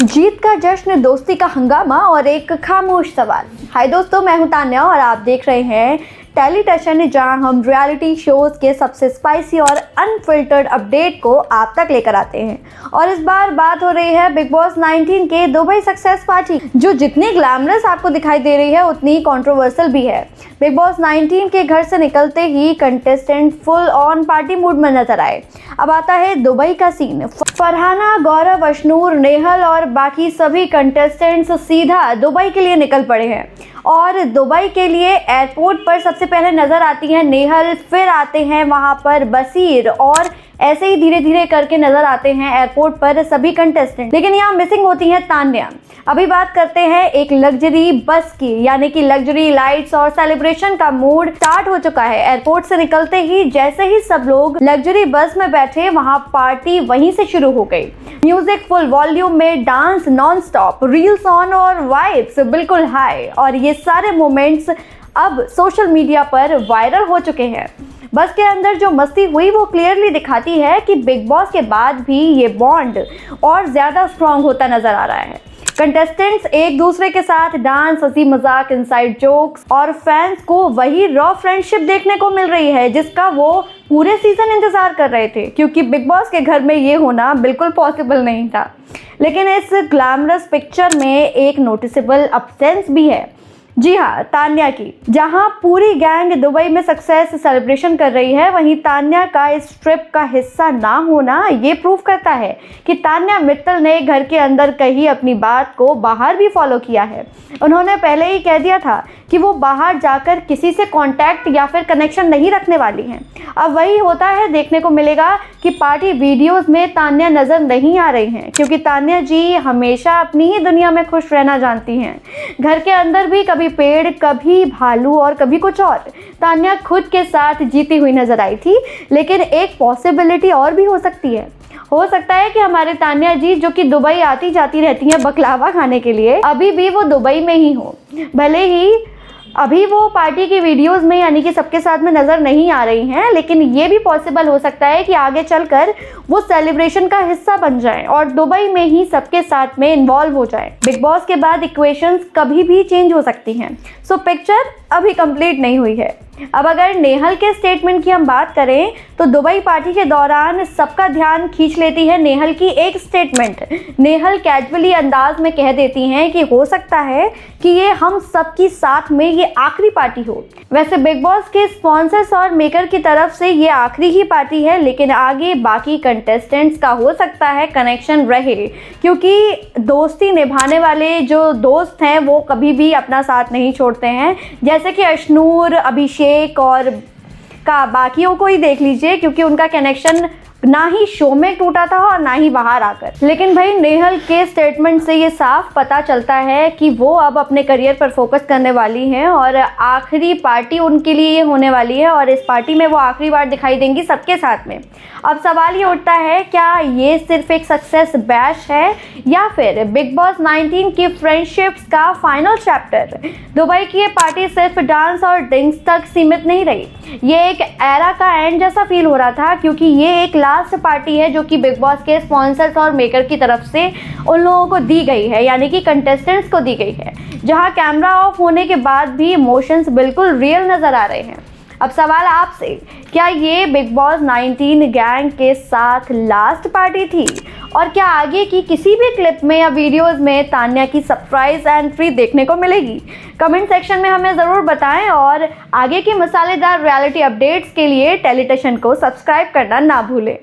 जीत का जश्न, दोस्ती का हंगामा और एक खामोश सवाल। हाय दोस्तों, मैं हूं तान्या और आप देख रहे हैं टेली टशन, जहां हम रियलिटी शोज के सबसे स्पाइसी और अनफिल्टर्ड अपडेट को आप तक लेकर आते हैं। और इस बार बात हो रही है बिग बॉस 19 के दुबई सक्सेस पार्टी, जो जितनी ग्लैमरस आपको दिखाई दे रही है उतनी ही कंट्रोवर्शियल भी है। बिग बॉस 19 के घर से निकलते ही contestant full on party mood में नजर आए। अब आता है दुबई का सीन। फरहाना, गौरव, अशनूर, नेहल और बाकी सभी कंटेस्टेंट्स सीधा दुबई के लिए निकल पड़े हैं। और दुबई के लिए एयरपोर्ट पर सबसे पहले नज़र आती हैं नेहल, फिर आते हैं वहाँ पर बसीर और ऐसे ही धीरे धीरे करके नज़र आते हैं एयरपोर्ट पर सभी कंटेस्टेंट। लेकिन यहाँ मिसिंग होती हैं तान्या। अभी बात करते हैं एक लग्जरी बस की, यानी कि लग्जरी लाइट्स और सेलिब्रेशन का मूड स्टार्ट हो चुका है। एयरपोर्ट से निकलते ही जैसे ही सब लोग लग्जरी बस में बैठे, वहाँ पार्टी वहीं से शुरू हो गई। म्यूजिक फुल वॉल्यूम में, dance non stop, reels on और वाइब्स बिल्कुल हाई। और ये सारे मोमेंट्स अब सोशल मीडिया पर वायरल हो चुके हैं। बस के अंदर जो मस्ती हुई वो क्लियरली दिखाती है कि बिग बॉस के बाद भी ये बॉन्ड और ज़्यादा स्ट्रॉन्ग होता नजर आ रहा है। कंटेस्टेंट्स एक दूसरे के साथ डांस, हंसी मजाक, इनसाइड जोक्स और फैंस को वही रॉ फ्रेंडशिप देखने को मिल रही है जिसका वो पूरे सीजन इंतजार कर रहे थे, क्योंकि बिग बॉस के घर में ये होना बिल्कुल पॉसिबल नहीं था। लेकिन इस ग्लैमरस पिक्चर में एक नोटिसेबल अब्सेंस भी है। जी हाँ, तान्या की। जहां पूरी गैंग दुबई में सक्सेस सेलिब्रेशन कर रही है, वहीं तान्या का इस ट्रिप का हिस्सा ना होना ये प्रूव करता है कि तान्या मित्तल ने घर के अंदर कही अपनी बात को बाहर भी फॉलो किया है। उन्होंने पहले ही कह दिया था कि वो बाहर जाकर किसी से कांटेक्ट या फिर कनेक्शन नहीं रखने वाली हैं। अब वही होता है, देखने को मिलेगा कि पार्टी वीडियोस में तान्या नज़र नहीं आ रही हैं, क्योंकि तान्या जी हमेशा अपनी ही दुनिया में खुश रहना जानती हैं। घर के अंदर भी कभी पेड़, कभी भालू और कभी कुछ और। तान्या खुद के साथ जीती हुई नजर आई थी। लेकिन एक पॉसिबिलिटी और भी हो सकती है। हो सकता है कि हमारे तान्या जी, जो कि दुबई आती जाती रहती हैं बकलावा खाने के लिए, अभी भी वो दुबई में ही हो। भले ही अभी वो पार्टी की वीडियोस में यानी कि सबके साथ में नज़र नहीं आ रही हैं, लेकिन ये भी पॉसिबल हो सकता है कि आगे चलकर वो सेलिब्रेशन का हिस्सा बन जाएं और दुबई में ही सबके साथ में इन्वॉल्व हो जाएं। बिग बॉस के बाद इक्वेशंस कभी भी चेंज हो सकती हैं। सो पिक्चर अभी कंप्लीट नहीं हुई है। अब अगर नेहल के स्टेटमेंट की हम बात करें तो दुबई पार्टी के दौरान सबका ध्यान खींच लेती है नेहल की एक स्टेटमेंट। नेहल कैजुअली अंदाज में कह देती हैं कि हो सकता है कि ये हम सबकी साथ में ये आखिरी पार्टी हो। वैसे बिग बॉस के स्पॉन्सर्स और मेकर की तरफ से ये आखिरी ही पार्टी है, लेकिन आगे बाकी कंटेस्टेंट्स का हो सकता है कनेक्शन रहे, क्योंकि दोस्ती निभाने वाले जो दोस्त हैं वो कभी भी अपना साथ नहीं छोड़ते हैं। जैसे कि अशनूर, अभिषेक और का बाकियों को ही देख लीजिए, क्योंकि उनका कनेक्शन ना ही शो में टूटा था और ना ही बाहर आकर। लेकिन भाई नेहल के स्टेटमेंट से ये साफ पता चलता है कि वो अब अपने करियर पर फोकस करने वाली हैं और आखिरी पार्टी उनके लिए ये होने वाली है और इस पार्टी में वो आखिरी बार दिखाई देंगी सबके साथ में। अब सवाल ये उठता है, क्या ये सिर्फ एक सक्सेस बैश है या फिर बिग बॉस 19 की फ्रेंडशिप्स का फाइनल चैप्टर? दुबई की ये पार्टी सिर्फ डांस और ड्रिंक्स तक सीमित नहीं रही। ये एक एरा का एंड जैसा फील हो रहा था, क्योंकि ये एक लास्ट पार्टी है जो कि बिग बॉस के स्पॉन्सर्स और मेकर की तरफ से उन लोगों को दी गई है, यानी कि कंटेस्टेंट्स को दी गई है, जहां कैमरा ऑफ होने के बाद भी इमोशंस बिल्कुल रियल नजर आ रहे हैं। अब सवाल आपसे, क्या ये बिग बॉस 19 गैंग के साथ लास्ट पार्टी थी? और क्या आगे की किसी भी क्लिप में या वीडियोस में तान्या की सरप्राइज एंट्री देखने को मिलेगी? कमेंट सेक्शन में हमें ज़रूर बताएं और आगे की मसालेदार रियलिटी अपडेट्स के लिए टेली टशन को सब्सक्राइब करना ना भूलें।